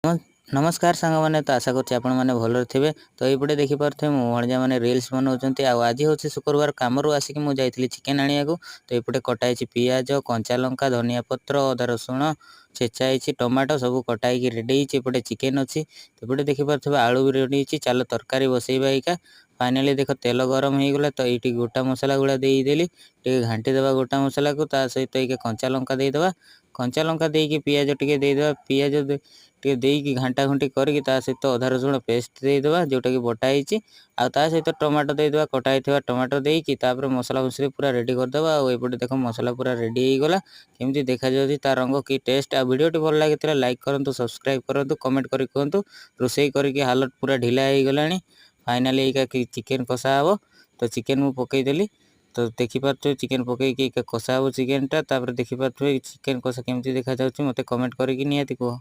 नमस्कार सांग मैंने तो आशा करुँच आपने भलर थे। तो ये देखिपे मो भणजा मैंने रिल्स बनाऊँ आज हूँ शुक्रवार कम आसिक मुझे चिकेन आने को। तो ये कटाई पियाज कंचा लंका धनिया पत्र अदा रसुण छेचाई टमाटो सब कटाई रेडी होपटे चिकेन अच्छी। तो ये देखिपे आलू भी रेडी चलो तरकारी बसैबा इका। फाइनाली देख तेल गरम हो गला तो ये गोटा मसला गुड़ा देदेली टे घाटी देवा गोटा मसला को सहित ये कंचा लंका देदेबा कंचा लंका देकी पियाज टे देदेबा पियाज टे देकी घंटा घंटी करके सहित अधा रसुण पेस्ट देदेबा जोटा कि बटा होती सहित टमाटो देदेबा कटाई टमाटो देकी मसला मसली पूरा रेडी करदेबा। आउटे देख मसला पूरा रेडी हो गला केमती देखा जाउछि तार रंग कि टेस्ट। आ वीडियो टी भल लगी लाइक करंतु सब्सक्राइब करंतु कमेंट करी कहंतु रोसई करके हालत पूरा ढिला हो गलानी। फाइनाली एका चिकेन कषा हे तो चिकेन मु पकईदेली तो देखिपे चिकेन पकईकी कषा हे चिकेनटा देखिपे चिकेन कषा केमती देखा जाउछि मते कमेंट करके निहाती कह।